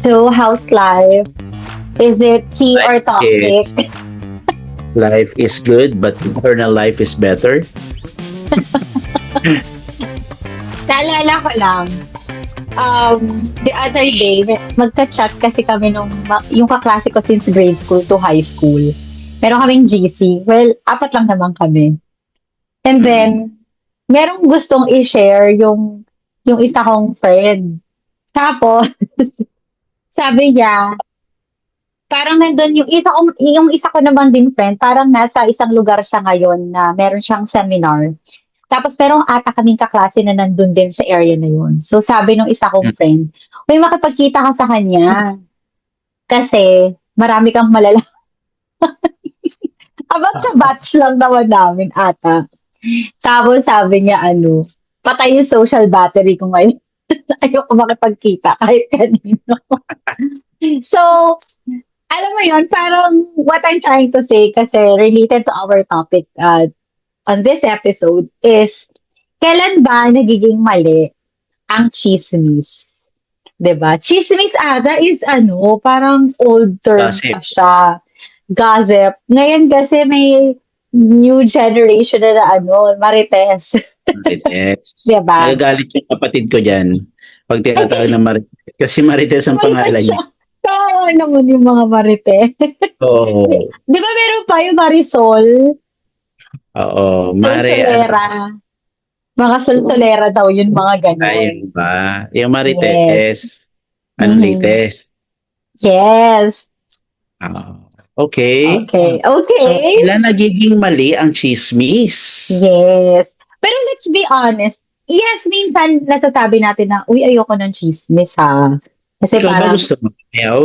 So, how's life? Is it tea or Life toxic? is life is good, but eternal life is better. Naalala ko lang, the other day, magka-chat kasi kami yung kaklase ko since grade school to high school. Meron kaming GC. Well, apat lang naman kami. And Mm. then, merong gustong i-share yung isa kong friend. Tapos, sabi niya, parang nandun yung isa ko naman din friend, parang nasa isang lugar siya ngayon na meron siyang seminar. Tapos merong ata kaming kaklase na nandun din sa area na yun. So sabi nung isa kong friend, "Uy, makipagkita ka sa kanya kasi marami kang malalaman." About sa batch lang naman namin ata. Tapos sabi niya "Patay yung social battery ko ngayon. Ayoko makipagkita kahit kanino." So, alam mo yun, parang what I'm trying to say kasi related to our topic on this episode is kailan ba nagiging mali ang chismis? 'Di ba? Chismis ata is parang old term Gossip. pa siya. Gossip. Ngayon kasi may new generation na marites. Marites. 'Di ba? Nagagalit yung kapatid ko dyan pag Ay, tinatawag na Marites. Kasi Marites ang marites pangalan siya. niya. Kawawa naman yung mga marites. Oo. Di ba meron pa yung Marisol? Oo. Solsolera. Mga solsolera daw yun, mga ganon. Ayun ba? Yung Yes. Marites. Anong Mhm. latest? Yes. Ah, okay. Okay. So, Okay. kailan nagiging mali ang chismis? Yes. Pero let's be honest. Yes, minsan nasasabi natin na, uy, ayoko ng chismis ha. Kasi Ikaw ba parang, gusto mo? Ayaw?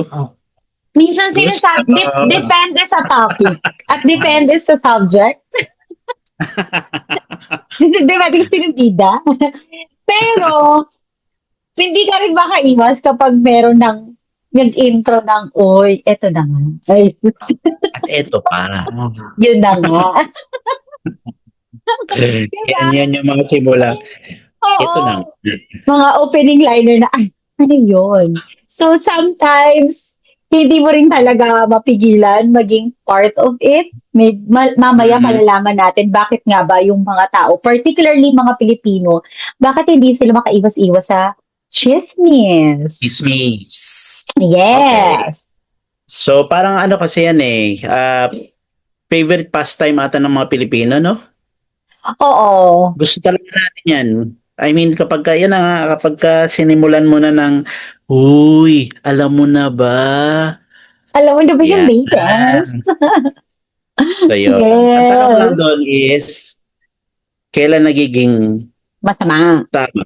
minsan Gusto sinasabi, mo? depende sa topic. At depende sa subject. Di ba, di sinubida? Pero, hindi ka rin makaiwas kapag meron ng yung intro ng, uy, eto na nga. Ay, At eto pa. yun na nga. Diba? Yan yung mga simula. Ito Oo. na. Mga opening liner na, ay, ano yun? So, sometimes, hindi mo rin talaga mapigilan maging part of it. Mamaya Mhm. malalaman natin bakit nga ba yung mga tao, particularly mga Pilipino, bakit hindi sila makaiwas-iwas sa chismis. Chismis. Okay. Yes. So, parang ano kasi yan favorite pastime ata ng mga Pilipino, no? Oo. Gusto talaga natin yan. I mean, yan na nga, kapag sinimulan mo na ng, uy, alam mo na ba? Alam mo na ba yung Yan. latest? So, yun. Ang tanong lang Yes. doon is, kailan nagiging Masama. tama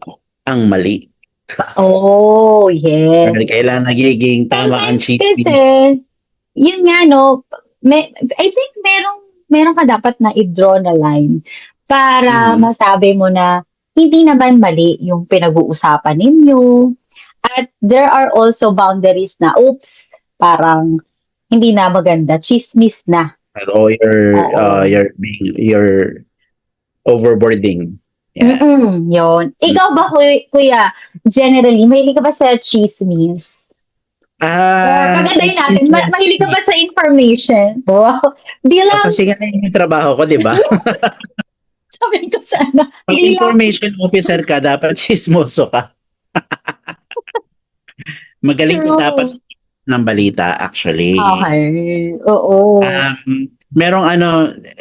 ang mali? Oh, yes. Or kailan nagiging tama ang Sometimes kasi, chismis? yun nga I think meron ka dapat na i-draw na line para Mhm. masabi mo na hindi naman mali yung pinag-uusapan ninyo. At there are also boundaries na, oops, parang hindi na maganda, chismis na. Or Oo. you're overboarding. Yeah. Yun. Ikaw ba, kuya, generally, mahilig ka ba sa chismis? Or pagandahin natin, mahilig ka ba sa information? Wow. Bilang, Kasi nga yun yung trabaho ko, di ba? sabi ko sana, Pag bilang, information officer ka, dapat chismoso ka. Magaling ka dapat true. sa ng balita, actually. Okay. Oo. Merong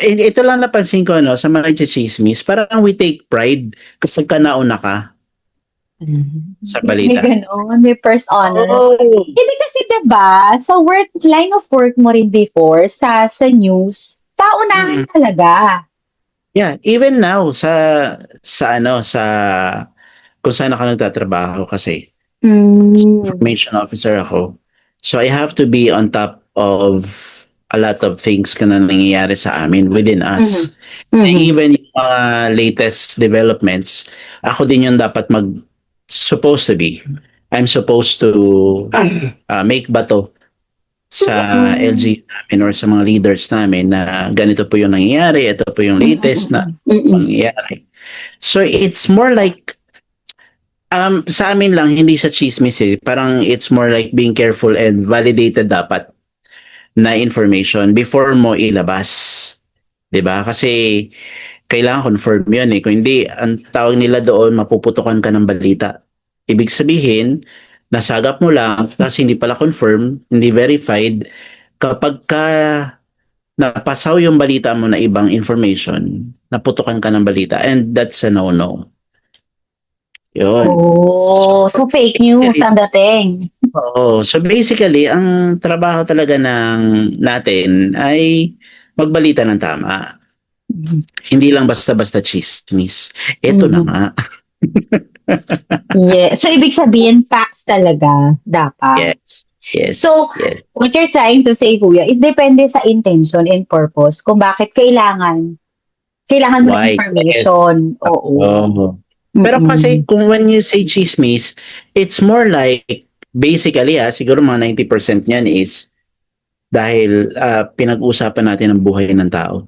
ito lang napansin ko, sa mga chismis, parang we take pride kapag ka nauna ka sa May balita. ganon, may first honor. Oo. Hindi kasi diba, sa line of work mo rin before, sa news, paunahan talaga. Yeah, even now sa kung saan ako nagtatrabaho kasi Mm. information officer ako. So I have to be on top of a lot of things na nangyayari sa amin within us. Even yung mga latest developments, ako din yung dapat supposed to be. I'm supposed to make bato sa LG namin or sa mga leaders namin na ganito po yung nangyayari, ito po yung latest na Mm. nangyayari. So it's more like Sa amin lang, hindi sa chismis eh. Parang it's more like being careful and validated dapat na information before mo ilabas. 'Di ba? Kasi kailangan confirm yun eh. Kung hindi, ang tawag nila doon, mapuputukan ka ng balita. Ibig sabihin, nasagap mo lang kasi hindi pala confirm, hindi verified. Kapag ka napasaw yung balita mo na ibang information, naputukan ka ng balita and that's a no-no. Yun. Oh, so fake news ang dating. Oo. So basically, ang trabaho talaga ng natin ay magbalita ng tama. Hindi lang basta-basta chismis. Ito na Mhm. nga. Yeah. So, ibig sabihin, facts talaga dapat. Yes. Yes. So, Yes. what you're trying to say, Kuya, is depende sa intention and purpose kung bakit kailangan mo ng Why? Yes. information. Oo. Oo. Pero kasi kung when you say chismis, it's more like basically siguro mga 90% niyan is dahil pinag-usapan natin ang buhay ng tao.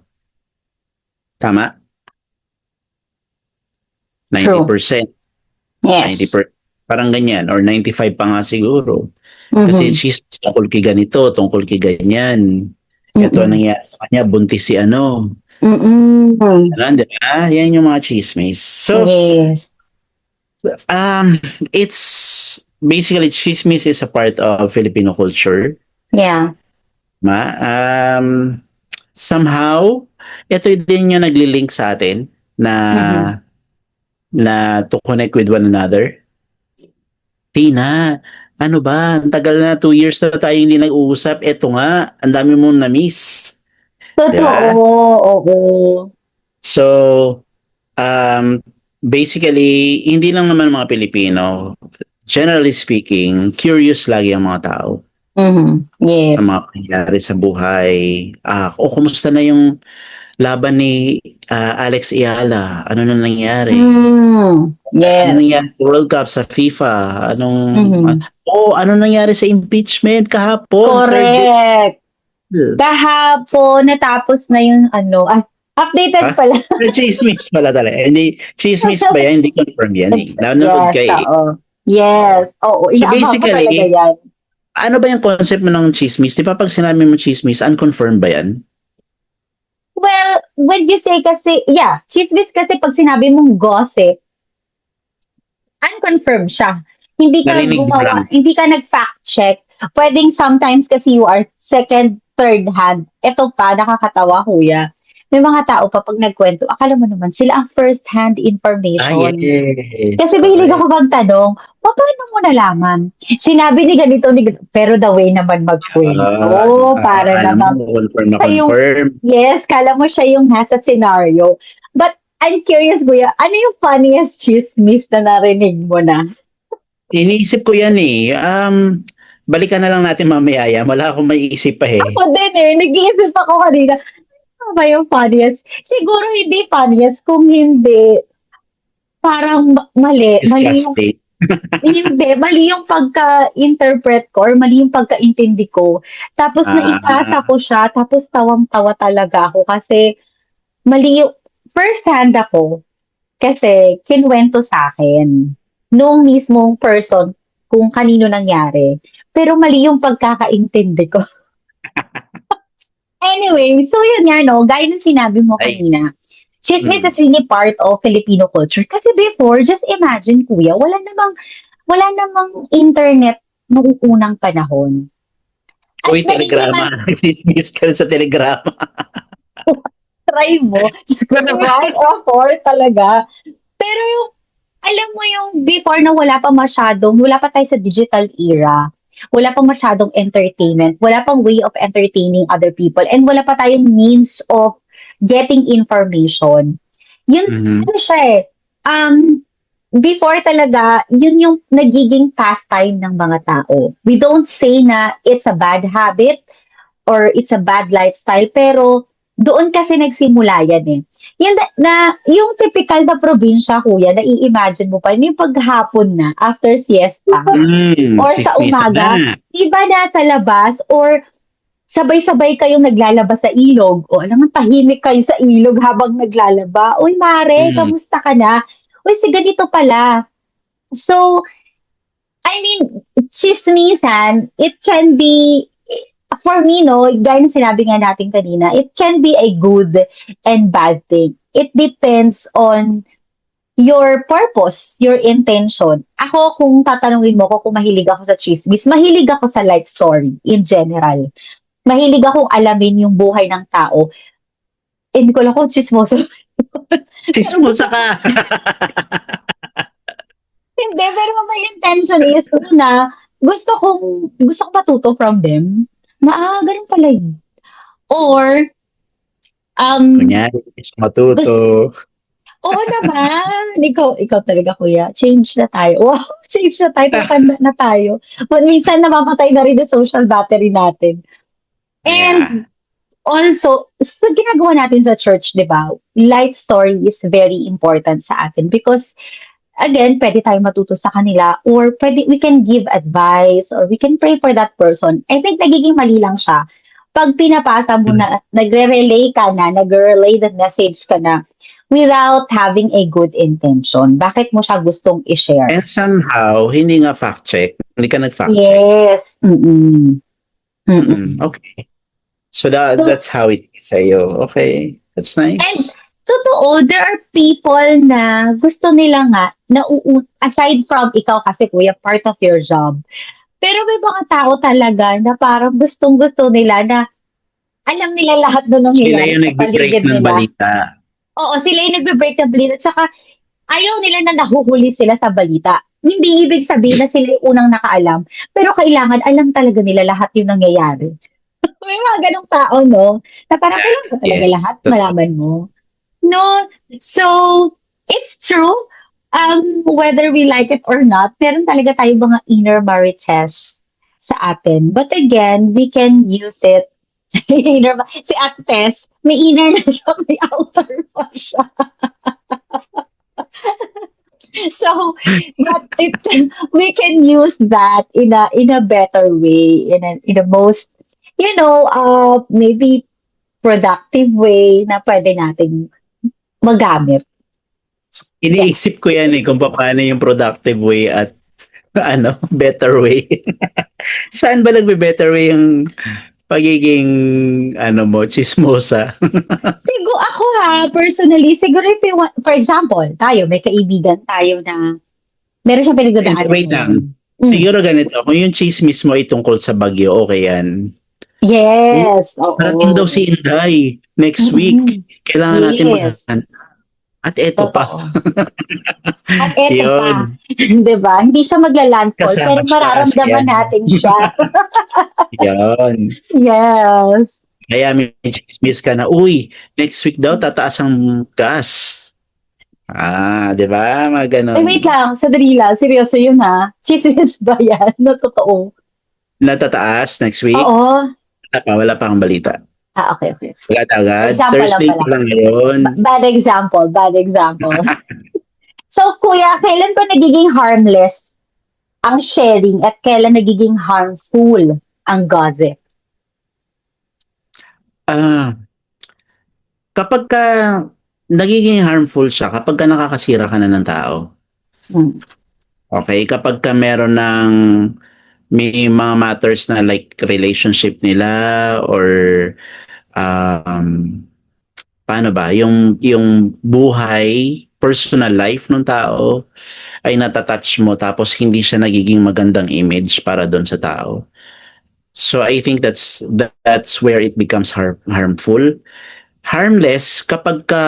Tama? 90%. Yes. 90%. Parang ganyan. Or 95 pa nga siguro. Mhm. Kasi chismis tungkol kay ganito, tungkol kay ganyan. Ito ang nangyari sa kanya, buntis si ano. Mm-mm. Ano, di ba? Yan yung mga chismis. So, Yes. it's basically chismis is a part of Filipino culture. Yeah. Somehow, ito din yung nagli-link sa atin na na to connect with one another. Tina, ano ba? Ang tagal na, 2 years na tayo hindi nag-uusap. Ito nga, ang dami mong na-miss. Totoo. Oo. So, basically, hindi lang naman mga Pilipino, generally speaking, curious lagi ang mga tao Yes. sa mga nangyari sa buhay. Kumusta na yung laban ni Alex Ayala? Ano na nangyari? Yes. Ano nangyari sa World Cup, sa FIFA? Ano nangyari sa impeachment kahapon? Correct. Kahapon, natapos na yung updated pala. Chismis pala talaga. Hindi, chismis ba yan? Hindi confirm yan eh. Nanonood ka eh. Yes. Oo. So Inaabang ko basically, talaga yan. ano ba yung concept mo ng chismis? Di ba pag sinabi mo chismis, unconfirmed ba yan? Well, when you say kasi, chismis kasi pag sinabi mong gossip, unconfirmed siya. Hindi ka Narinig mo lang. hindi ka nag-fact check. Pwedeng sometimes kasi you are second, third hand. Ito pa, nakakatawa, Kuya. May mga tao pa pag nagkwento, akala mo naman sila ang first hand information. Yes. Kasi mahilig ako magtanong, paano mo nalaman? Sinabi ni ganito, pero the way naman magkwento. Para naman. Confirm. Yes, kala mo siya yung nasa scenario. But I'm curious, Kuya, ano yung funniest chismis na narinig mo na? Iniisip ko yan eh. Balikan na lang natin mamaya yan. Wala akong maiisip pa eh. Ako din nag-iisip ako kanina. Ano ba yung funniest? Siguro hindi funniest kung hindi parang mali. Disgusting. Mali yung pagka-interpret ko or mali yung pagka-intindi ko. Tapos naipasa ko siya, tapos tawang-tawa talaga ako kasi mali yung first hand ako kasi kinwento sa akin nung mismong person kung kanino nangyari. Pero mali yung pagkakaintindi ko. Anyway, so yun nga, no, gaya ng sinabi mo kanina, chismis is really part of Filipino culture. Kasi before, just imagine, Kuya, wala namang internet noong unang panahon. Uy, telegrama. Chismis ka sa telegrama. Try mo. Right effort talaga. Pero yung, alam mo yung before na wala pa tayo sa digital era, wala pa masyadong entertainment, wala pang way of entertaining other people, and wala pa tayong means of getting information. Yun siya before talaga, yun yung nagiging pastime ng mga tao. We don't say na it's a bad habit or it's a bad lifestyle, pero doon kasi nagsimula yan eh. Yung typical na probinsya, Kuya, nai-imagine mo pa, yung paghapon na, after siesta, or sa umaga, iba na sa labas, or sabay-sabay kayong naglalaba sa ilog, o alam mo, tahimik kayo sa ilog habang naglalaba. Uy, Mare, kamusta ka na? Uy, si ganito pala. So, I mean, chismisan, it can be, for me, no, gaya ng sinabi nga natin kanina, it can be a good and bad thing. It depends on your purpose, your intention. Ako, kung tatanungin mo ko kung mahilig ako sa chismis, mahilig ako sa life story in general. Mahilig akong alamin yung buhay ng tao. Hindi ko lang kung chismoso. Pero gusto Chismosa ko, ka. hindi, pero my intention is, una, gusto ko matuto from them, na, ganun pala yun. Or, um, Kunyari, gusto, matuto. oo naman, ikaw talaga kuya, change na tayo. Wow, change na tayo, tatanda na tayo. But minsan namamatay na rin yung social battery natin. Yeah. And also, sa ginagawa natin sa church, di ba, life story is very important sa atin because again, pwede tayong matuto sa kanila or we can give advice or we can pray for that person. I think nagiging mali lang siya. Pag pinapasa mo na, nagre-relay ka na, nagre-relay the message ka na without having a good intention. Bakit mo siya gustong i-share? And somehow, hindi nga fact check. Hindi ka nag-fact check. Yes. Mm-mm. Mm-mm. Okay. So So, that's how it is sa'yo. Okay. That's and nice. totoo, there are people na gusto nila nga, aside from ikaw kasi kuya, part of your job, pero may mga tao talaga na parang gustong-gusto nila na alam nila lahat na Sila nangyayari yung sa nagbe-break paligid ng nila. balita. Oo, sila yung nagbe-break ng balita. Tsaka ayaw nila na nahuhuli sila sa balita. Hindi ibig sabihin na sila yung unang nakaalam. Pero kailangan alam talaga nila lahat yung nangyayari. May mga ganong tao, no? Na parang Yeah. kailangan ko talaga lahat Yes. Totoo. malaman mo. No? So, it's true. Whether we like it or not, meron talaga tayong mga inner marites sa atin. But again, we can use it. Si Ate Tess, may inner na siya, may outer pa siya. So, but we can use that in a better way, in a most, maybe productive way na pwede nating magamit. Yeah. Iniisip ko yan kung paano yung productive way at better way. Saan ba nagbe-better way yung pagiging chismosa? Siguro ako personally, siguro if you want, for example, tayo, may kaibigan tayo na meron siyang And pinagdadaanan wait ngayon. lang. Siguro ganito, kung yung chismis mo ay tungkol sa bagyo, okay yan. Yes, Parating daw oo. si Inday next Mm. week. Kailangan natin Yes, maghahanda. At eto pa. totoo. At eto pa, Yun. 'di ba? Hindi siya magla-landfall pero Kasama siya kasi mararamdaman yan. natin siya. Yun. Yes. Kaya may chismis ka na, uy, next week daw tataas ang gas. Di ba? Mga Ay, ganon. wait lang, sandali lang, seryoso yun ha? Tsismis ba yan na totoo? Natataas next week? Oo. Wala pa akong balita. Okay, okay. Wala agad. Example lang Thursday pala. pa lang ngayon. Bad example, bad example. So, kuya, kailan ba nagiging harmless ang sharing at kailan nagiging harmful ang gossip? Ah, kapag ka nagiging harmful siya, kapag ka nakakasira ka na ng tao. Hmm. Okay? Kapag ka meron ng may mga matters na like relationship nila or um, paano ba, yung buhay, personal life ng tao ay natatouch mo tapos hindi siya nagiging magandang image para doon sa tao. So I think that's where it becomes harmful. Harmless kapag ka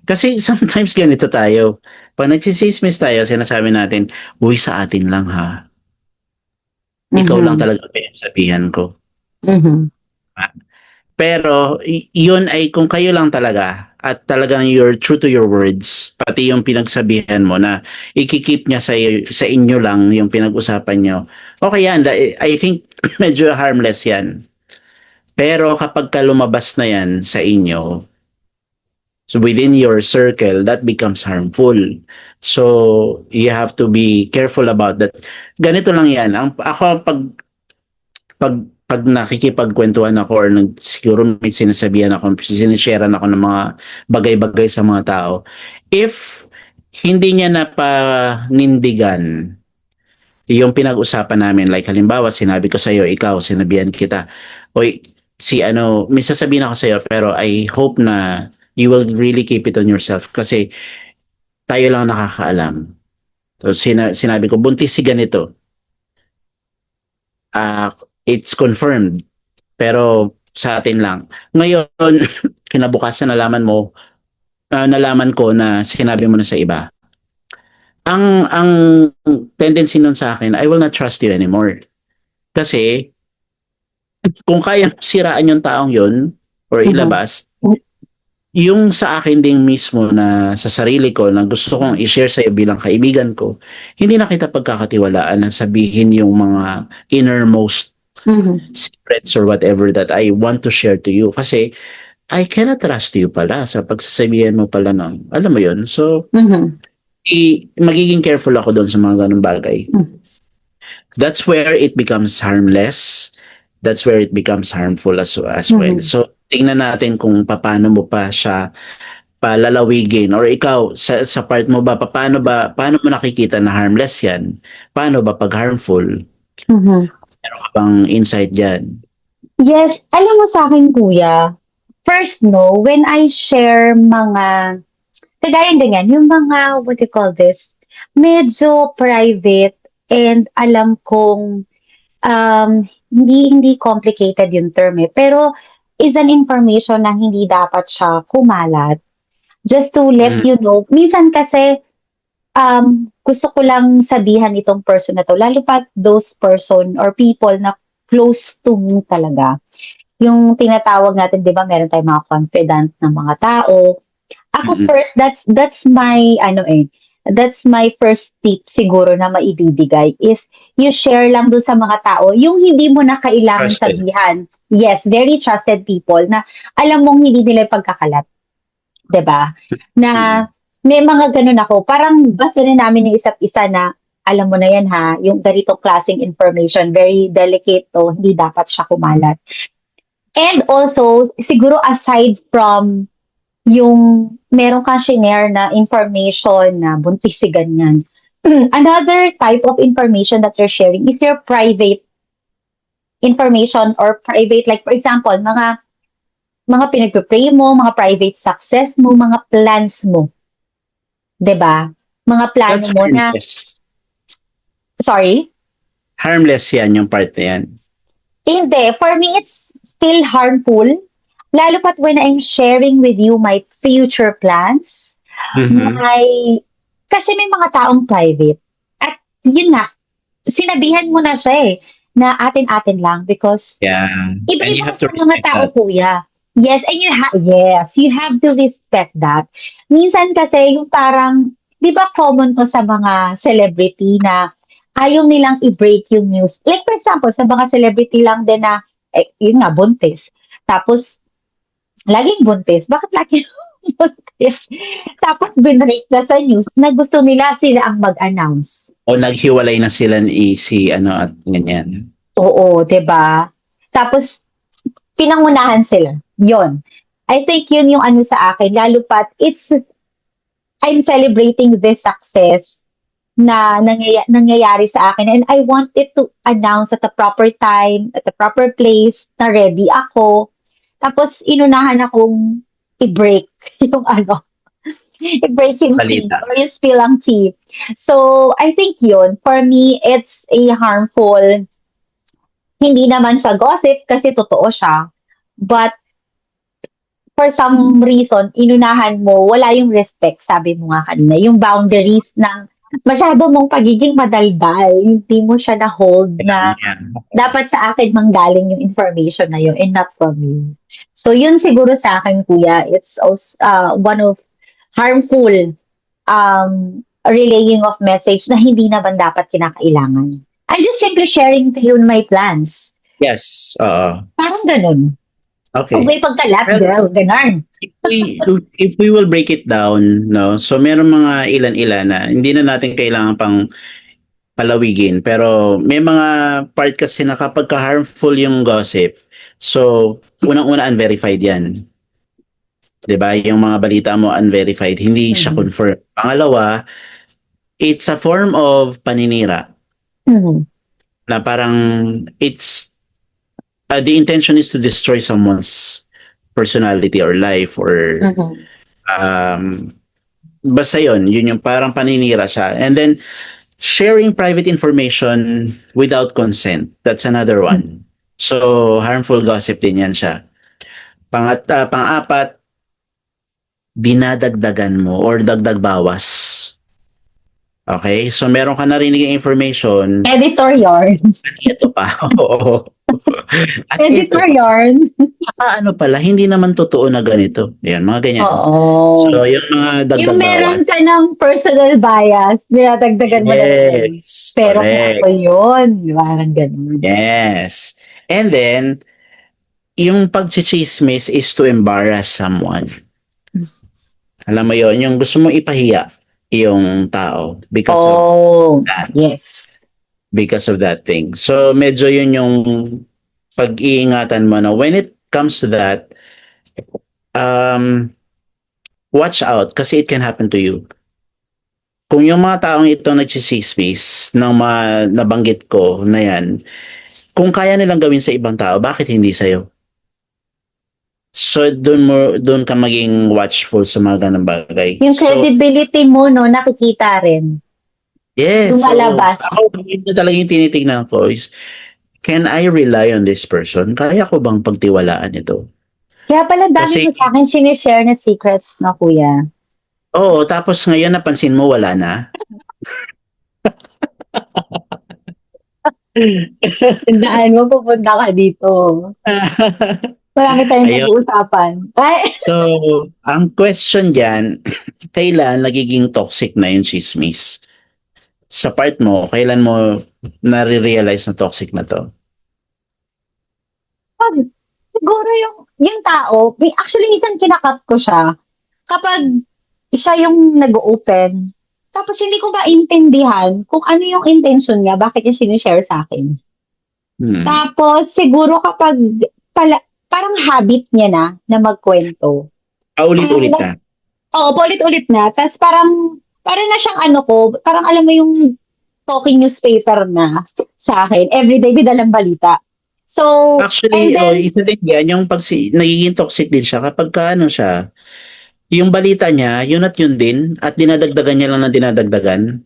kasi sometimes ganito tayo. Pag nagsisismis tayo, sinasabi natin, uy, sa atin lang ha. Ikaw lang Mhm. talaga pinagsabihan ko. Mhm. Pero yun ay kung kayo lang talaga at talagang you're true to your words, pati yung pinagsabihan mo na ikikip niya sa inyo lang yung pinag-usapan nyo. Okay yan, I think medyo harmless yan. Pero kapag ka lumabas na yan sa inyo, so within your circle, that becomes harmful. So you have to be careful about that. Ganito lang yan. Ako pag nakikipagkwentuhan ako or siguro may sinasabihan ako, sinisharean ako ng mga bagay-bagay sa mga tao. If hindi niya napanindigan yung pinag-usapan namin. Like halimbawa, sinabi ko sa'yo, ikaw, sinabihan kita, oy, si ano, may sasabihin ako sa'yo, pero I hope na you will really keep it on yourself kasi tayo lang nakakaalam. So, sinabi ko, buntis si ganito. Ah, it's confirmed. Pero sa atin lang. Ngayon, kinabukasan nalaman ko na sinabi mo na sa iba. Ang tendency nun sa akin, I will not trust you anymore. Kasi kung kaya siraan yung taong yun or Mhm. ilabas, yung sa akin ding mismo na sa sarili ko na gusto kong i-share sa iyo bilang kaibigan ko, hindi na kita pagkakatiwalaan na sabihin yung mga innermost Mhm. secrets or whatever that I want to share to you. Kasi I cannot trust you pala sa pagsasabihan mo pala ng, alam mo yun. So, Mhm. magiging careful ako doon sa mga ganung bagay. Mhm. That's where it becomes harmless. That's where it becomes harmful as well. Mhm. So, tingnan natin kung paano mo pa siya palalawigin or ikaw sa part mo ba paano mo nakikita na harmless yan? Paano ba pag harmful? Mhm. Meron ka bang insight diyan? Yes, alam mo sa akin kuya, first no, when I share mga kagaya ganyan, yung mga what do you call this, medyo private and alam kong hindi complicated yung term, eh, pero is an information na hindi dapat siya kumalat. Just to let Mhm. you know, minsan kasi, gusto ko lang sabihan itong person na 'to, lalo pa those person or people na close to me talaga. Yung tinatawag natin 'di ba meron tayong mga confidant na mga tao. Ako Mm. first, that's my ano, eh, that's my first tip siguro na maibibigay is you share lang dun sa mga tao yung hindi mo na kailangan Trusted. sabihan. Yes, very trusted people na alam mong hindi nila pagkakalat, 'di ba? Na Mm. may mga gano'n ako, parang base na namin yung isa't isa na, "Alam mo na 'yan ha, yung ganitong klaseng information very delicate 'to, hindi dapat siya kumalat." And also, siguro aside from yung meron kang shinare na information na buntis si ganyan. Another type of information that you're sharing is your private information or private, like for example, mga pinagpe-pray mo, mga private success mo, mga plans mo, 'di ba? Mga plano That's mo na harmless. sorry? Harmless yan yung part na yan. Hindi, for me it's still harmful, lalo pat when I'm sharing with you my future plans, Mhm. my kasi may mga taong private at yun nga, sinabihan mo na siya, eh, na atin-atin lang because Yeah. And you iba-iba have kasi to ang mga respect tao that. kuya. Yes, and you have to respect that. Minsan kasi yung parang 'di ba common 'to sa mga celebrity na ayaw nilang i-break yung news. Like for example, sa mga celebrity lang din na, eh, yun nga buntis, tapos laging buntis, bakit laging buntis? Tapos binrake na sa news na gusto nila sila ang mag-announce. O naghiwalay na sila ni si ano at ganyan. Oo, 'di ba? Tapos pinangunahan sila, 'yon. I think 'yun yung ano sa akin lalo pat I'm celebrating this success na nangyayari sa akin and I want it to announce at the proper time, at the proper place, na ready ako. Tapos inunahan akong i-break yung ano, i-break yung tea Balita. or i-spill ang tea. So, I think yun, for me, it's a harmful, hindi naman siya gossip kasi totoo siya. But for some reason, inunahan mo, wala yung respect, sabi mo nga kanina, yung boundaries ng masyado mong pagiging madaldal, hindi mo siya na-hold na Yan. dapat sa akin manggaling yung information na yun and not from you. So yun siguro sa akin, kuya, it's also one of harmful relaying of message na hindi naman dapat kinakailangan. I'm just simply sharing to you my plans. Yes, oo. Parang ganun. Huwag Okay. may pagkalat, Well, girl. Ganun. if we will break it down, no, so meron mga ilan-ilan na hindi na natin kailangan pang palawigin. Pero may mga part kasi na kapag ka-harmful yung gossip, so unang-una unverified yan. 'Di ba? Yung mga balita mo unverified, hindi siya Mhm. confirmed. Pangalawa, it's a form of paninira Mhm. na parang it's the intention is to destroy someone's personality or life or Mhm. um basta yun yung parang paninira siya. And then sharing private information without consent, that's another one. So harmful gossip din yan siya. Pang-apat, dinadagdagan mo or dagdag bawas. Okay? So meron ka narinig ng information, Editor yarn. at ito pa. Oo. At ito Editor pa. yarn. Ano pala, hindi naman totoo na ganito. Yan, mga ganyan. Oo. So, yung mga Yung dagdag meron bawas. ka ng personal bias, dinadagdagan mo na lang na yun. Yes, Pero kung ako correct. yun, parang ganun. Yes. And then, yung pagchichismis is to embarrass someone. Alam mo yon, yung gusto mong ipahiya yung tao Oh, that, yes. because of that thing. So, medyo yun yung pag-iingatan mo na when it comes to that, um, watch out kasi it can happen to you. Kung yung mga taong ito nagsisismis ng mga nabanggit ko na yan, kung kaya nilang gawin sa ibang tao, bakit hindi sa'yo? So, doon ka maging watchful sa mga ganang bagay. Yung So, credibility mo, no, nakikita rin. yes. So, Lumalabas. ako, ito talaga yung tinitignan ko is, can I rely on this person? Kaya ko bang pagtiwalaan ito? Kaya pala dami Kasi, mo sa akin sinishare na secrets na kuya. oo, tapos ngayon napansin mo wala na. Tandaan mo, pupunta ka dito. Marami tayong Ayun. pag-uusapan. Ay, So, ang question dyan, kailan nagiging toxic na yung chismis? Sa part mo, kailan mo nare-realize na toxic na to? pag, siguro yung tao, actually minsan kinakat ko siya. Kapag siya yung nag-open, tapos hindi ko maintindihan kung ano yung intention niya, bakit niya sinishare sa akin. Hmm. Tapos siguro kapag parang habit niya na magkwento. Paulit-ulit Like, na. oo, paulit-ulit na. Tapos parang na siyang ano ko, parang alam mo yung talking newspaper na sa akin. Everyday, may dalang balita. So, and Actually, then, isa din yan, yung nagiging toxic din siya kapag ka, ano siya, yung balita niya, yun at yun din, at dinadagdagan niya lang ng dinadagdagan.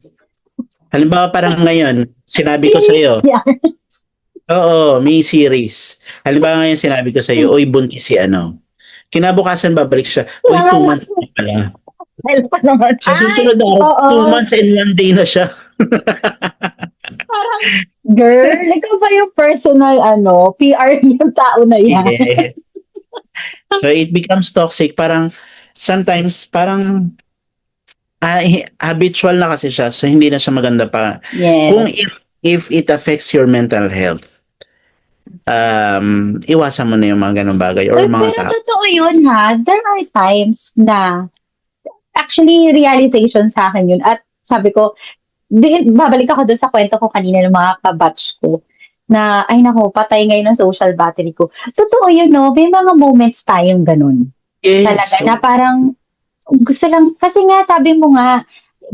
Halimbawa, parang ngayon, sinabi ko series sa'yo, niya. oo, may series. Halimbawa ngayon, sinabi ko sa'yo, uy, buntis si ano. Kinabukasan, babalik siya, uy, 2 months na pala. Dahil pa naman. Sa Ay, susunod na araw, oo. 2 months and 1 day na siya. Parang, girl, ikaw ba yung personal, PR ng tao na yan? Yes. So, it becomes toxic. Parang, sometimes, parang, habitual na kasi siya. So, hindi na siya maganda pa. Kung Yes. if it affects your mental health, iwasan mo na yung mga ganong bagay or mga Pero tao. totoo yun ha. There are times na actually realization sa akin yun. At sabi ko, babalik ako doon sa kwento ko kanina ng mga kabatch ko na, ay nako, patay ngayon ang social battery ko. Totoo yun, no? May mga moments tayong ganun. Yes. Talaga, na parang gusto lang, kasi nga sabi mo nga,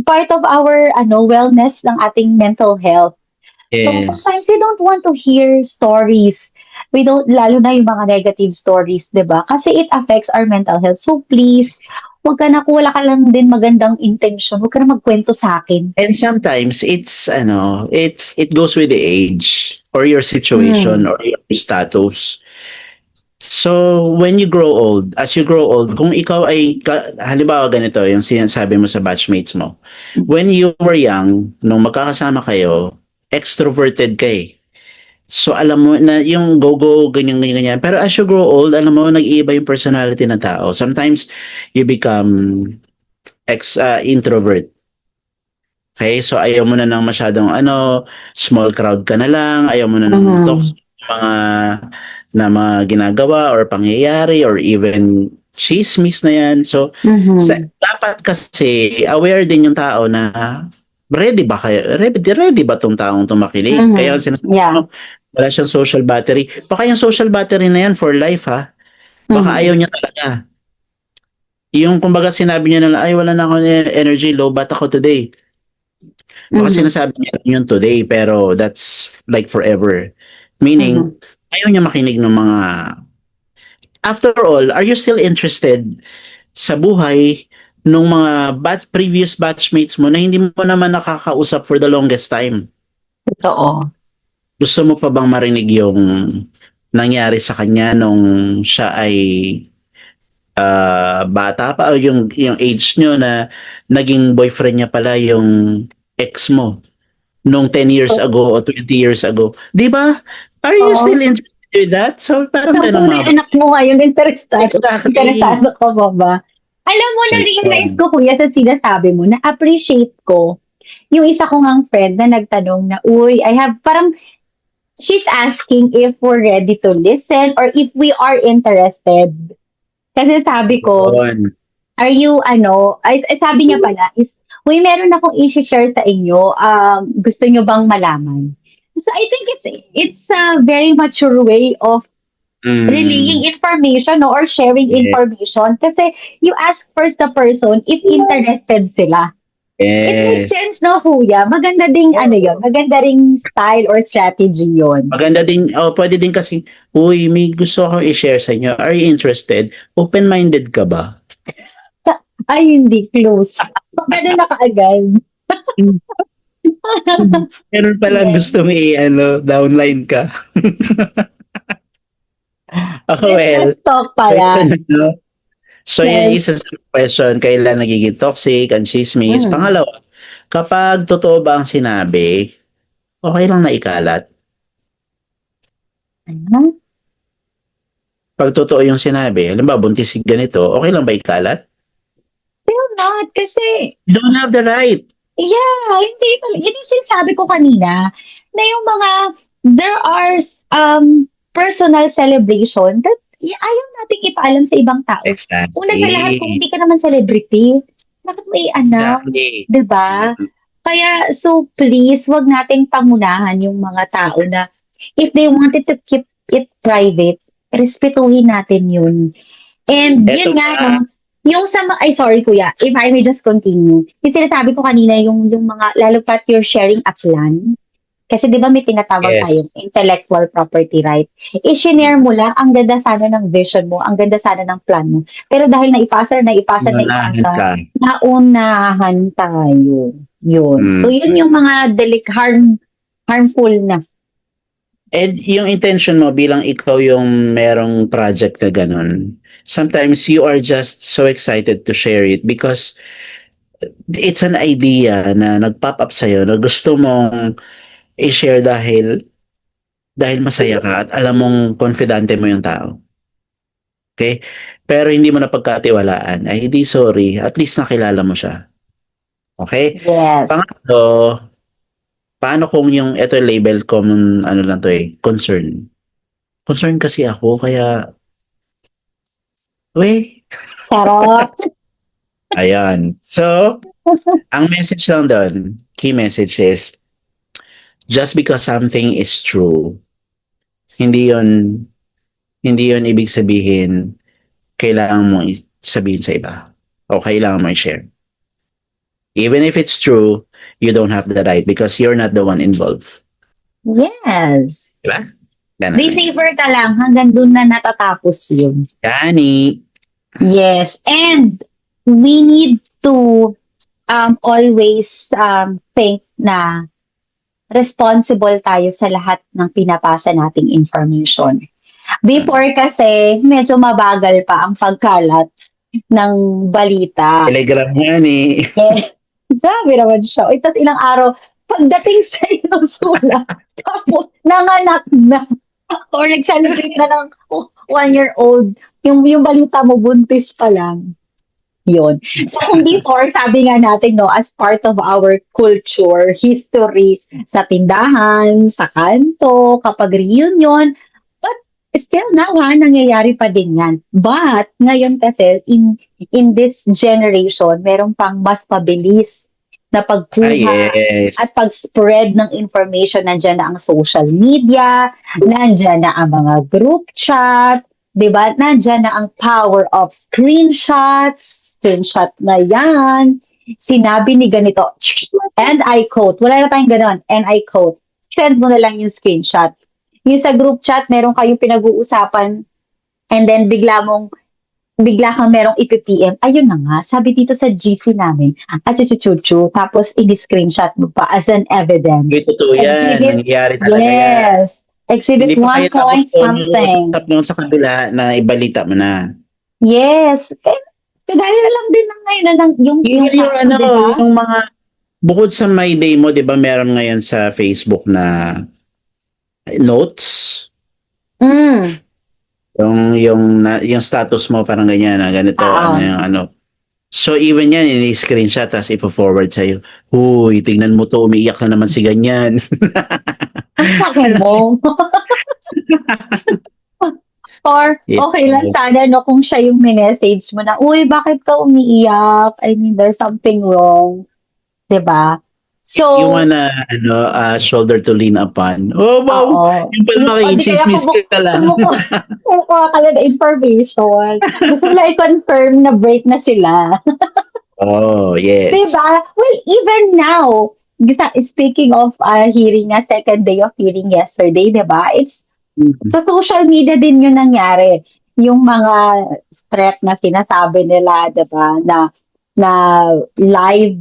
part of our wellness ng ating mental health. So Yes. sometimes we don't want to hear stories. We don't, lalo na yung mga negative stories, di ba? Kasi it affects our mental health. So please, kung wala ka lang din magandang intention, huwag ka na magkwento sa akin. And sometimes it goes with the age or your situation or your status. So when you grow old, as you grow old, kung ikaw ay halimbawa ganito yung sinasabi mo sa batchmates mo. When you were young, nung magkakasama kayo, extroverted ka eh. So alam mo na yung go-go, ganyan. Pero as you grow old, alam mo, nag-iiba yung personality ng tao. Sometimes you become introvert. Okay, so ayaw mo na ng masyadong small crowd ka na lang, ayaw mo na ng talks, mga ginagawa or pangyayari or even chismis na yan. So, dapat kasi aware din yung tao na ready ba tong taong tumakinig? Kaya sinasabi mo, wala siyang social battery. Baka yung social battery na yan for life ha. Baka ayaw niya talaga. yung kumbaga sinabi niya na, ay wala na ako energy, low bat ako today. Baka Mhm. sinasabi niya lang yun today, pero that's like forever. Meaning, Mhm. ayaw niya makinig ng mga... After all, are you still interested sa buhay nung mga previous batchmates mo na hindi mo naman nakakausap for the longest time? Totoo. Gusto mo pa bang marinig yung nangyari sa kanya nung siya ay bata pa o yung age nyo na naging boyfriend niya pala yung ex mo nung 10 years ago o 20 years ago? Di ba? Are you Oo. still interested with that? So, parang Sampu ganun na mga yung anak mo ngayon, Exactly. interesado ka ba ba? Alam mo, So, na-realize yun. ko kuya sa sinasabi mo, na-appreciate ko yung isa ko ngang friend na nagtanong na, uy, parang, she's asking if we're ready to listen or if we are interested. Kasi sabi ko, Yun. are you, sabi niya pala is, uy, meron akong i-share sa inyo, gusto niyo bang malaman? So I think it's a very mature way of relaying Mm, information, no, or sharing yes. information kasi you ask first the person if interested sila. It makes sense, Yes. no, kuya? Maganda ding ano yon, maganda ring style or strategy yon. Maganda din, pwede din kasi, uy, may gusto akong i-share sa inyo. Are you interested? Open-minded ka ba? Ay, hindi close. Ganun na kaagad. Hmm. Meron palang Yes. gusto mo downline ka. Oh, well, Business talk so pala. yun, no? So yun Yes. isa sa question, kailan nagiging toxic and chismis. Mm. Pangalawa, kapag totoo ba ang sinabi, okay lang na ikalat. Ano? Pag totoo yung sinabi, alam ba, buntis si ganito, okay lang ba ikalat? Still not. Kasi, You don't have the right. yeah, hindi talaga. Yun yung sinasabi ko kanina, na yung mga, there are personal celebration that ayaw nating ipaalam sa ibang tao. Una sa lahat, kung Exactly. hindi ka naman celebrity, bakit mo i-announce? Exactly. 'Di ba? Mm. Kaya, so please, wag nating pangunahan yung mga tao na if they wanted to keep it private, respetuhin natin yun. And Eto yun nga, pa, no, yung ay sorry kuya, if I may just continue. Yung sinasabi ko kanina, yung mga, lalo pat you're sharing a plan, kasi di ba may tinatawag tayong yes, intellectual property right? I-share mo lang, ang ganda sana ng vision mo, ang ganda sana ng plan mo. Pero dahil manahan naipasa, ka. naunahan tayo. Yun. So yun Mm. yung mga harmful na. And yung intention mo bilang ikaw yung merong project na ganun, sometimes you are just so excited to share it because it's an idea na nag-pop up sa'yo na gusto mong i-share dahil masaya ka at alam mong confidante mo yung tao. Okay? Pero hindi mo napagkatiwalaan, ay hindi sorry, at least nakilala mo siya. Okay? Yes. Pangatlo, paano kung yung ito label ko ano lang to concern. Concern kasi ako kaya, we, Charot. ayan. So, ang message lang doon, key message is, just because something is true, hindi yon hindi yon ibig sabihin kailangan mo sabihin sa iba o kailangan mo i-share. Even if it's true, you don't have the right because you're not the one involved. Yes. Diba? Ganun Be lang yun. safer ka lang hanggang dun na natatapos yun. Yani, Yes. And we need to always think na responsible tayo sa lahat ng pinapasa nating information. Before kasi, medyo mabagal pa ang pagkalat ng balita. telegram yan eh. Eh, grabe naman siya. Tapos ilang araw, pagdating sa inusulat, tapos nanganak na. Or nag-celebrate na ng 1 year old. Yung balita mo, buntis pa lang. Yun. So kung before, sabi nga natin, no, as part of our culture, history, sa tindahan, sa kanto, kapag reunion, but still now, nangyayari pa din yan. But, ngayon kasi, in this generation, meron pang mas mabilis na Ah, pagkuha at yes. pag-spread ng information. Nandiyan na ang social media, nandiyan na ang mga group chat, 'Di ba? Nandiyan na ang power of screenshots, screenshot na 'yan, sinabi ni ganito, and I quote, wala na tayong gano'n, and I quote, send mo na lang yung screenshot. Yung sa group chat meron kayong pinag-uusapan and then bigla kang merong ipi-PM, ayun na nga, sabi dito sa GC namin, chuchu tapos ini-screenshot mo pa as an Uy, evidence. totoo yan. Exhibit, Nangyayari talaga yan. yes. Hindi Exhibit pa one kayo tapos point yung something. usap nyo sa kabila na ibalita mo na. Yes. Kagaya na lang din ng ngayon na yung Even yung kaso, ano, di ba? yung mga, bukod sa My Day mo, di ba meron ngayon sa Facebook na notes? Mm. Yung status mo parang ganyan na ganito, ano Oo. yung ano. So even yan, ini-screenshot tapos ipo-forward sa'yo. Huy, tingnan mo to, umiiyak na naman si ganyan. Ang laki mo. Or Yeah. okay lang sana 'no kung siya yung minessage mo na, "Uy, bakit ka umiiyak? I mean, there's something wrong." 'Di ba? You So, wanna, ano, shoulder to lean upon. Oh, wow! oo. Yung pala Yung o di kaya makikitsismis ka lang. kumukuha ka lang ng information. Gusto nila i-confirm na break na sila. Oh, 'Di yes. ba? Well, even now, speaking of, hearing nga, second day of hearing yesterday, 'di ba? It's Mm. sa social media din yun nangyari. Yung mga threat na sinasabi nila, 'di ba, na live,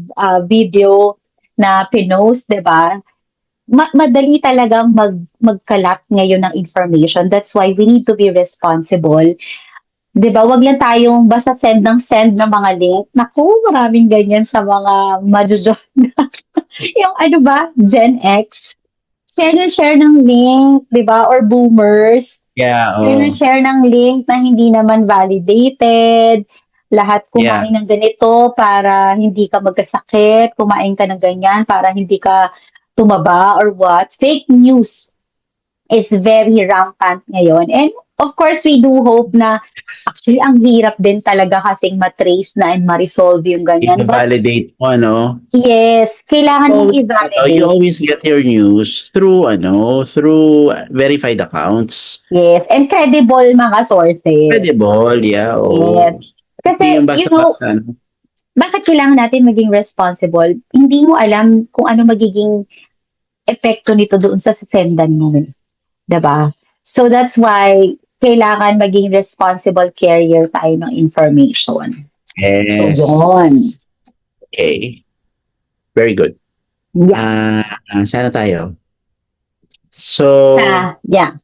video na pinost, 'di ba? Madali talagang magkalat ngayon ng information. That's why we need to be responsible. 'Di ba, wag lang tayong basta send ng mga link. Naku, maraming ganyan sa mga majo-join yung ano ba, Gen X. Share ng link, 'di ba, or boomers. Yeah, Share oh. share ng link na hindi naman validated. Lahat Yeah. kumain ng ganito para hindi ka magkasakit, kumain ka ng ganyan para hindi ka tumaba or what. Fake news is very rampant ngayon. And of course, we do hope na actually ang hirap din talaga kasing matrace na and ma-resolve yung ganyan. But I-validate mo, ano. yes, kailangan mong You i-validate. always get your news through verified accounts. Yes, and credible mga sources. Credible, yeah, oo. Yes. Hindi Kasi, yung you know, basta-basta, ano. bakit kailangan natin maging responsible? Hindi mo alam kung ano magiging epekto nito doon sa sasendan mo. 'Di ba? So that's why kailangan maging responsible carrier tayo ng information. Yes. So, yun. Okay. Very good. Yeah. Sana tayo. So, Yeah.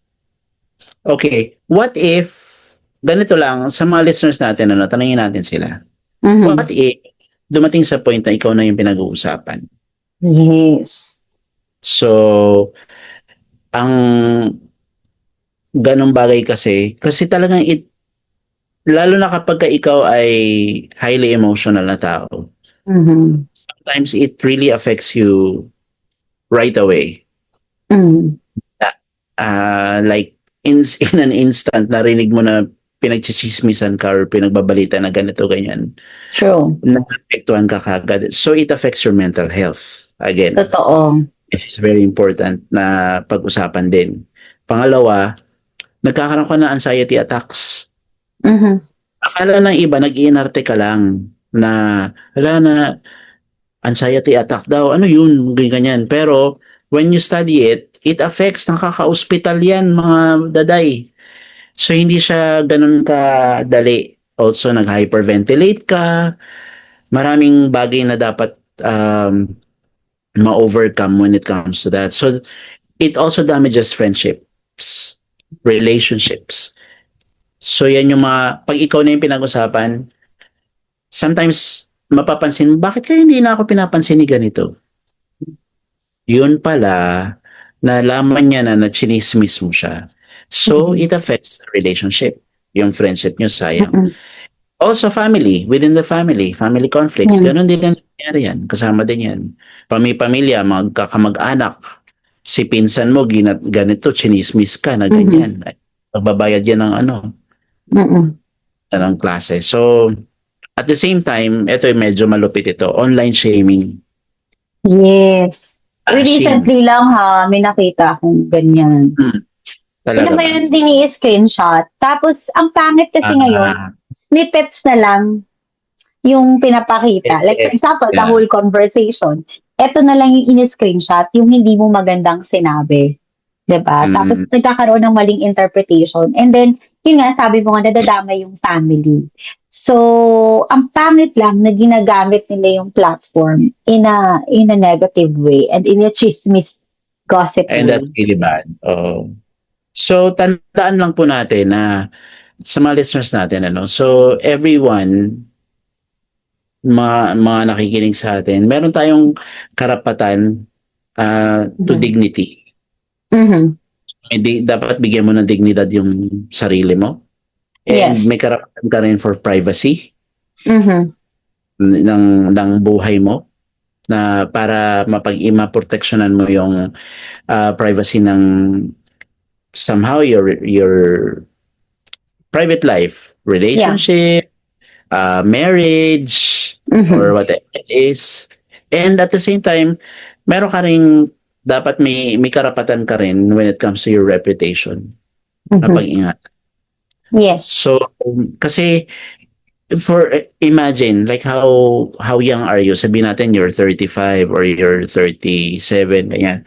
okay. What if, ganito lang, sa mga listeners natin, ano, tanungin natin sila. Mhm. What if, dumating sa point na ikaw na yung pinag-uusapan? Yes. So, ang ganong bagay kasi talagang lalo na kapag ka ikaw ay highly emotional na tao, Mhm. sometimes it really affects you right away. Mm. Like, in an instant, narinig mo na pinagchismismisan ka or pinagbabalita na ganito, ganyan. True. Naapektuhan ka kagad. So, it affects your mental health. Again, Totoo. it's very important na pag-usapan din. Pangalawa, nagkakaroon ka ng anxiety attacks. Mhm. Akala ng iba, nag-iinarte ka lang na, wala na, anxiety attack daw. Ano yun? Ganyan. Pero, when you study it, it affects, nakaka-hospital yan, mga daday. So, hindi siya ganun kadali. Also, nag-hyperventilate ka. Maraming bagay na dapat ma-overcome when it comes to that. So, it also damages friendships, relationships. So, yan yung pag ikaw na yung pinag-usapan, sometimes, mapapansin, bakit kaya hindi na ako pinapansin ni ganito? Yun pala, nalaman niya na chinismis mo siya. So, it affects the relationship. Yung friendship nyo, sayang. Mm-mm. Also, family, within the family conflicts, ganun din ang nangyari yan. Kasama din yan. Pamilya, magkakamag-anak, si pinsan mo, ganito, chinismis ka na ganyan. Magbabayad yan ng ng klase. So, at the same time, ito yung medyo malupit ito, online shaming. Yes. Bashing. Recently lang may nakita akong ganyan. Alam Talaga mo ba? yun, screenshot. Tapos, ang pangit kasi ngayon, Ah, snippets na lang yung pinapakita. Like, for eh, example, the yeah. whole conversation. Eto na lang yung in-screenshot, yung hindi mo magandang sinabi. 'Di ba? Tapos Mm. nagkakaroon ng maling interpretation. And then, yun nga, sabi mo nga, nadadamay yung family. So, ang pangit lang na ginagamit nila yung platform in a negative way and in a chismis gossip And that's way. really bad. Oo. So, tandaan lang po natin na sa mga listeners natin, ano, so everyone, mga nakikinig sa atin, meron tayong karapatan to Mhm. dignity. Mhm. Hindi, dapat bigyan mo ng dignidad yung sarili mo. And may Yes. karapatan ka rin for privacy Mhm. ng buhay mo na para maproteksyonan mo yung privacy ng somehow your private life, Yeah. relationship, marriage, Mhm. or whatever it is. And at the same time, meron ka rin, dapat may karapatan ka rin when it comes to your reputation na Mhm. pag-ingat. Yes. So, kasi for imagine like how young are you? Sabihin natin you're 35 or you're 37, ganyan.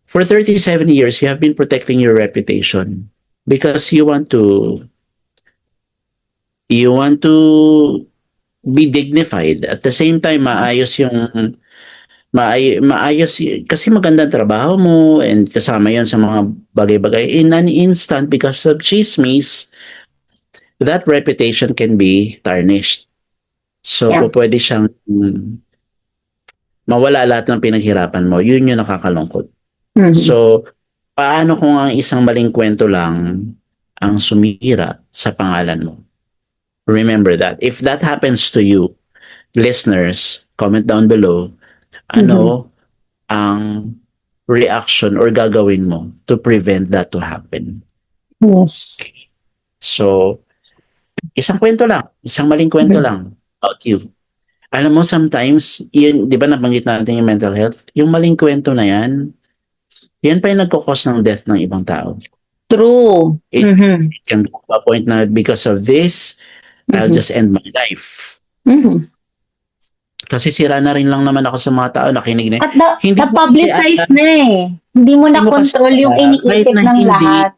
For 37 years, you have been protecting your reputation because you want to be dignified. At the same time, kasi magandang trabaho mo and kasama 'yon sa mga bagay-bagay. In an instant, because of chismis, that reputation can be tarnished. So, Yeah. pwede siyang mawala lahat ng pinaghirapan mo. Yun yung nakakalungkot. Mhm. So, paano kung ang isang maling kwento lang ang sumira sa pangalan mo? Remember that. If that happens to you, listeners, comment down below, Mhm. ano ang reaction or gagawin mo to prevent that to happen? Yes. So, isang kwento lang, isang maling kwento Mhm. lang about you. Alam mo, sometimes, yun, di ba nabanggit natin yung mental health? Yung maling kwento na yan pa yung nagkakos ng death ng ibang tao. True. It Mhm. can go to a point na because of this, I'll Mhm. just end my life. Mhm. Kasi sira na rin lang naman ako sa mga tao, nakinig na. At Hindi mo kasi na-publicize na eh. Hindi mo hindi na mo kasi control yung kahit iniisip na ng hindi, lahat.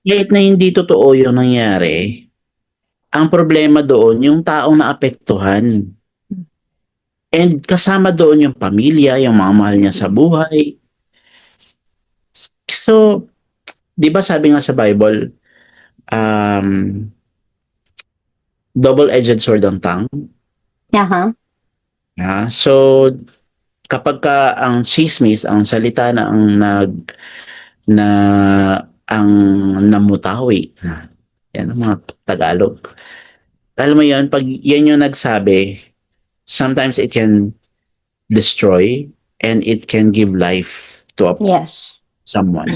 kahit na hindi totoo yung nangyari, ang problema doon, yung taong naapektuhan. And kasama doon yung pamilya, yung mga mahal niya sa buhay. So, di ba sabi nga sa Bible, um, double-edged sword ang tongue? Aha. So, kapag ka ang chismis, ang salita na na ang namutawi, yan ang mga Tagalog. Alam mo yun, pag yan yung nagsabi, sometimes it can destroy and it can give life to Yes. someone.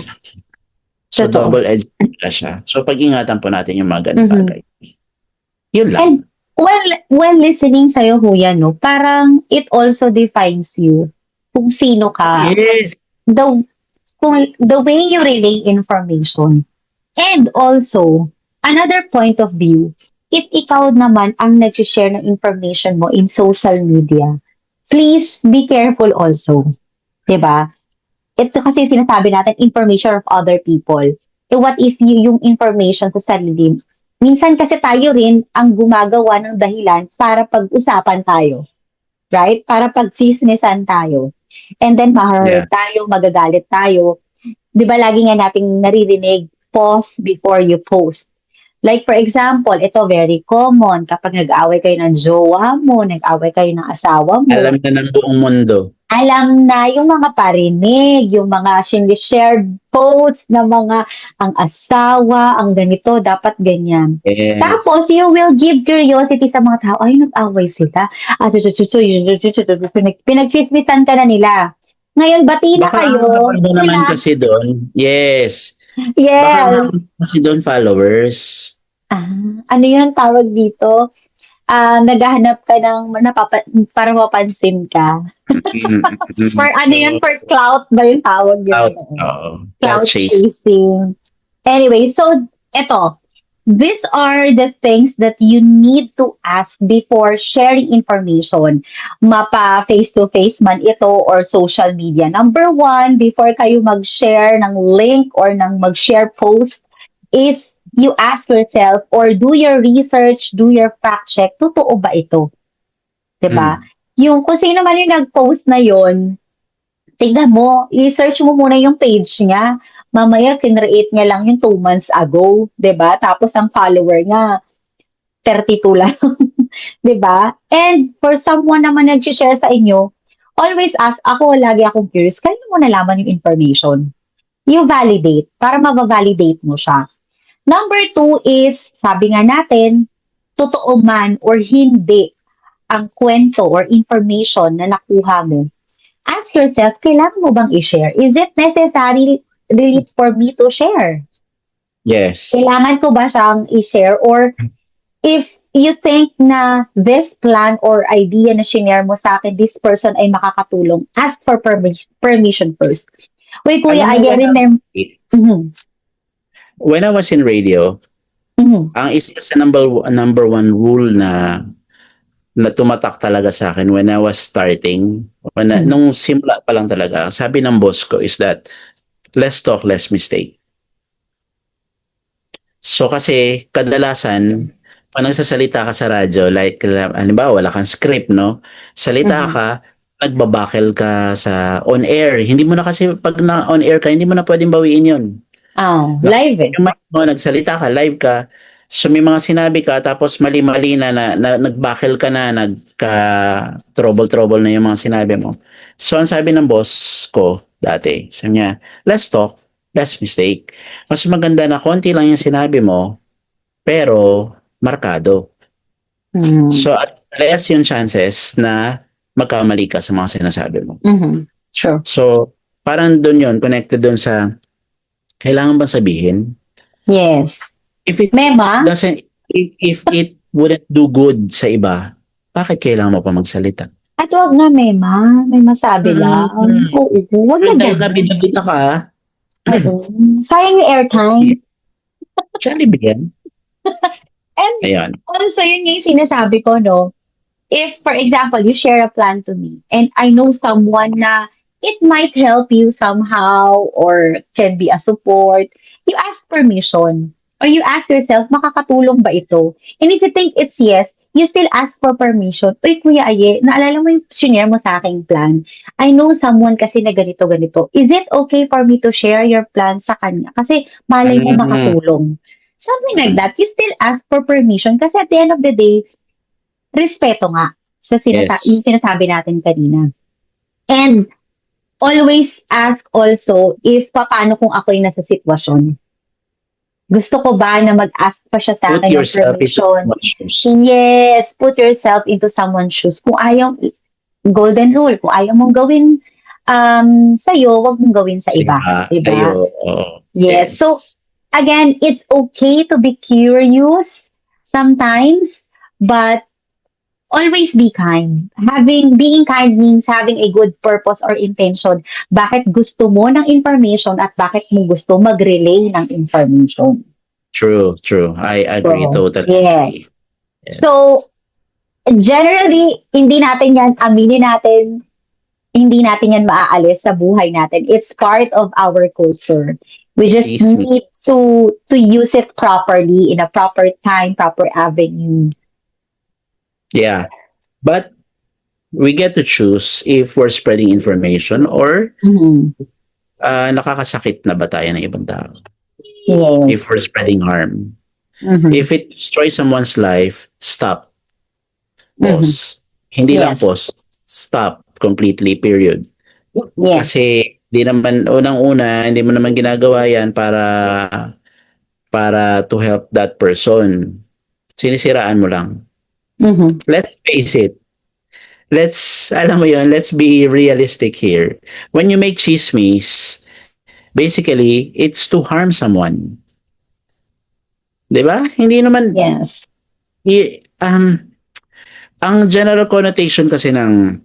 So, Totoo. double-edged na siya. So, pag-ingatan po natin yung mga ganun Mhm. bagay. Yun lang. And while listening sa'yo, Huya, no, parang it also defines you kung sino ka, Yes. the the way you relay information. And also, another point of view, if ikaw naman ang nag-share ng information mo in social media, please be careful also. 'Di ba? Ito kasi sinasabi natin, information of other people. Eh what if yung information sa sarili? Minsan kasi tayo rin ang gumagawa ng dahilan para pag-usapan tayo. Right? Para pag-chismisan tayo. And then Yeah. ma-hurt tayo, magagalit tayo. 'Di ba lagi nga nating naririnig, pause before you post. Like for example, ito very common kapag nag-away kayo ng jowa mo, nag-away kayo ng asawa mo, Alam na ng buong mundo. alam na yung mga parinig, yung mga shared posts na mga ang asawa, ang ganito, dapat ganyan. Yes. Tapos, you will give curiosity sa mga tao, ay, nag-away sila. Pinagchismisan ka na nila. Ngayon, bati na Baka ang kayo, haba naman sila, kasi doon, yes. Baka ang yes. haba kasi doon followers. Ah, ano yun tawag dito? Naghahanap ka ng para mapansin ka. For ano yun, So, for clout ba yung tawag yun? cloud, Oo. oo. Cloud Clout chase. chasing. Anyway, so eto, these are the things that you need to ask before sharing information. Mapa face-to-face man ito or social media. Number one, before kayo mag-share ng link or ng mag-share post, is you ask yourself or do your research, do your fact check, totoo ba ito? 'Di ba? Mm. Yung kung sino man yung nag-post na yon, tignan mo, i-search mo muna yung page niya. Mamaya, kinreate niya lang yung 2 months ago, 'di ba? Tapos ang follower niya, 32 lang, 'di ba? And for someone naman nag-share sa inyo, always ask, ako lagi akong curious, kaya mo nalaman yung information. You validate, para ma-validate mo siya. Number two is, sabi nga natin, totoo man or hindi ang kwento or information na nakuha mo, ask yourself, kailangan mo bang i-share? Is it necessary really for me to share? Yes. Kailangan ko ba siyang i-share? Or if you think na this plan or idea na shinare mo sa akin, this person ay makakatulong, ask for permission first. Uy, Kuya, Alam mo, I remember. Mhm, when I was in radio, mhm, ang isa sa number one rule na tumatak talaga sa akin when I was starting, mhm. nung simula pa lang talaga, sabi ng boss ko is that less talk, less mistake. So kasi kadalasan, pag nagsasalita ka sa radyo, like halimbawa wala kang script, no? Salita Mhm. ka, nagbabakel ka sa on air. Hindi mo na kasi pag na on air ka, hindi mo na pwedeng bawiin 'yon. Live eh. Yung mic mo, nagsalita ka, live ka, so may mga sinabi ka, tapos mali-mali na nagbakel ka na, nagka-trouble-trouble na yung mga sinabi mo. So, ang sabi ng boss ko dati, sabi niya, let's talk, less mistake. Mas maganda na konti lang yung sinabi mo, pero markado. Mhm. So, at less yung chances na magkamali ka sa mga sinasabi mo. Mhm. Sure. So, parang doon yun, connected doon sa kailangan bang sabihin? Yes. If it Mema? doesn't, if it wouldn't do good sa iba, bakit kailangan mo pa magsalita? At wag na Mema, may masabi lang. Mm. Oo, wag na Dahil nga gano'n. binabuta ka, Oo. Sayang yung airtime. Jollibee yan. And Ayan. also, yun yung sinasabi ko, no? If, for example, you share a plan to me and I know someone na it might help you somehow or can be a support, you ask permission or you ask yourself, makakatulong ba ito? And if you think it's yes, you still ask for permission. Uy, Kuya Aye, naalala mo yung shinare mo sa aking plan? I know someone kasi na ganito-ganito. Is it okay for me to share your plan sa kanya? Kasi malay mo Mm. makatulong. Something like that. You still ask for permission kasi at the end of the day, respeto nga sa Yes. yung sinasabi natin kanina. And always ask also if paano kung ako'y nasa sitwasyon. Gusto ko ba na mag-ask pa siya sa Put akin ng yourself into permission? someone's shoes. Yes, put yourself into someone's shoes. Kung ayaw, golden rule, kung ayaw mong gawin sa'yo, wag mong gawin sa iba. Diba? Diba? Sa'yo. Oo. Yes. So, again, it's okay to be curious sometimes, but always be kind. Being kind means having a good purpose or intention. Bakit gusto mo ng information at bakit mo gusto mag-relay ng information. True. I agree. So, Totally yes. agree. Yes. So, generally, hindi natin yan, aminin natin, hindi natin yan maaalis sa buhay natin. It's part of our culture. We just Chismis. need to use it properly in a proper time, proper avenue. Yeah. But we get to choose if we're spreading information or Mhm. nakakasakit na ba tayo ng ibang tao? Yes. If we're spreading harm. Mhm. If it destroys someone's life, stop. Mhm. Pause. Hindi lang Yes. pause. Stop completely, period. Yes. Kasi di naman, unang-una, hindi mo naman ginagawa yan para to help that person. Sinisiraan mo lang. Mhm. Let's face it. Alam mo yun, let's be realistic here. When you make chismis, basically, it's to harm someone. Di ba? Hindi naman, Yes. ang general connotation kasi ng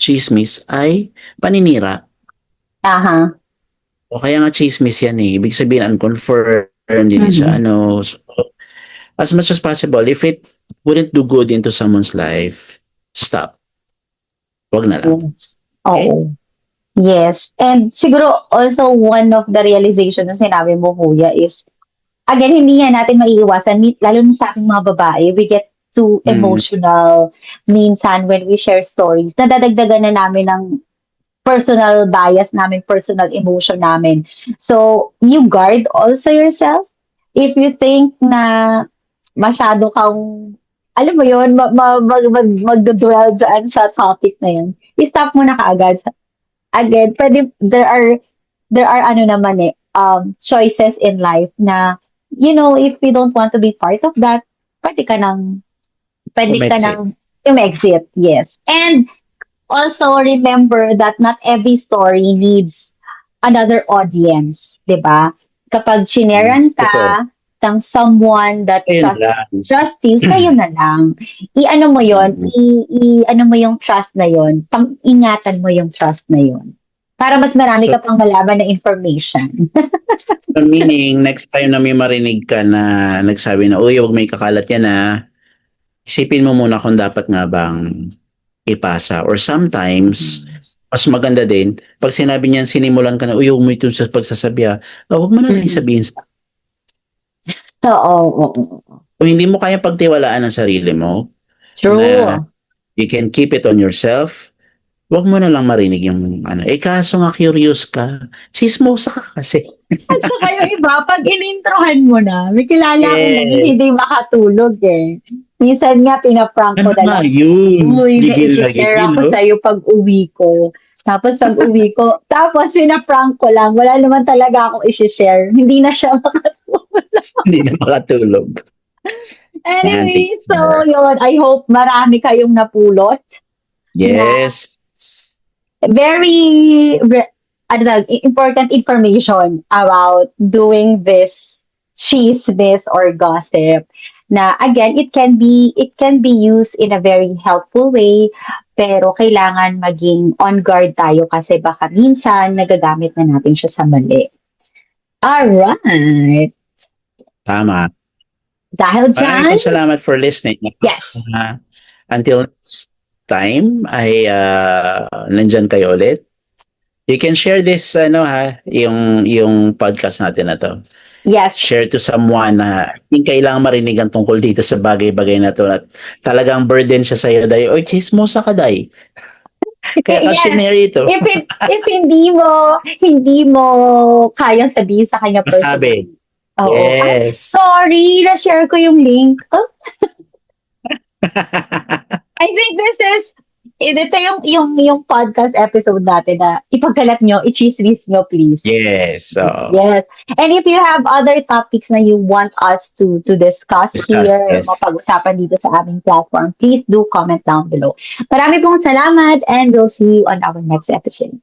chismis ay paninira. Aha. O kaya nga chismis yan eh. Ibig sabihin unconfirmed, hindi siya Mhm. ano. So, as much as possible, if it wouldn't do good into someone's life, stop. Wag na lang. Yes. Okay? Oo. Yes. And siguro also one of the realization na sinabi mo, Kuya, is again, hindi yan natin maiiwasan, lalo na sa ating mga babae, we get too Mm. emotional minsan when we share stories. Nadadagdagan na namin ng personal bias namin, personal emotion namin. So, you guard also yourself. If you think na masyado kang, alam mo yun, magdudwell dyan sa topic na yun, i-stop mo na kaagad. Again, pwede, there are ano naman choices in life na, if you don't want to be part of that, pwede ka nang, pwede ka Umexit. nang exit, yes. And also remember that not every story needs another audience, 'di ba? Kapag chineran Totoo. ka ng someone that Sa'yo na lang. trust you, sa'yo na lang. I-ano mo yon, Mm. i-ano mo yung trust na yon, pang-ingatan mo yung trust na yon. Para mas marami So, ka pang malaman na information. meaning, next time na may marinig ka na nagsabi na, uy, huwag may kakalat yan isipin mo muna kung dapat nga bang ipasa. Or sometimes, mas maganda din, pag sinabi niyan, sinimulan ka na, uy, huwag mo ito sa pagsasabi huwag mo na lang Mhm. sabihin Oo, oo. kung hindi mo kaya pagtiwalaan ang sarili mo, True. na you can keep it on yourself, wag mo na lang marinig yung ano. Kaso nga curious ka, sismosa ka kasi. At saka yung iba, pag inintrohan mo na, may kilala akong ganun, Yes. hindi makatulog eh. Minsan nga, pinaprank ko Ano na nga lang. yun? Uy, may Gigil na isi-share gigil, ako no? sa'yo pag uwi ko. Tapos pag uwi ko, tapos pinaprank ko lang. Wala naman talaga akong isi-share. Hindi na siya makatulog. Hindi na makatulog. Yan, Anyway, take so care. yun, I hope marami kayong napulot na Yes. very important information about doing this chismis or gossip. Na again, it can be used in a very helpful way, pero kailangan maging on guard tayo kasi baka minsan nagagamit na natin siya sa mali. Alright. Tama. Dahil Maraming dyan, po salamat for listening. yes. Until next time, ay nandyan kayo ulit. You can share this, yung podcast natin na to. Yes. Share to someone na hindi kailangan marinig ang tungkol dito sa bagay-bagay na to at talagang burden siya sa'yo dahil, oy, chismosa ka dahil. Kaya ka Yes. shinare ito. If hindi mo kayang sabihin sa kanya Masabi. personally. Oo. Ay, Yes. sorry, na-share ko yung link. Oh, I think ito yung podcast episode natin na ipagkalat nyo, i-chismis nyo, please. Yes. So, Yes. And if you have other topics na you want us to discuss here, yes. mapag-usapan dito sa aming platform, please do comment down below. Marami pong salamat and we'll see you on our next episode.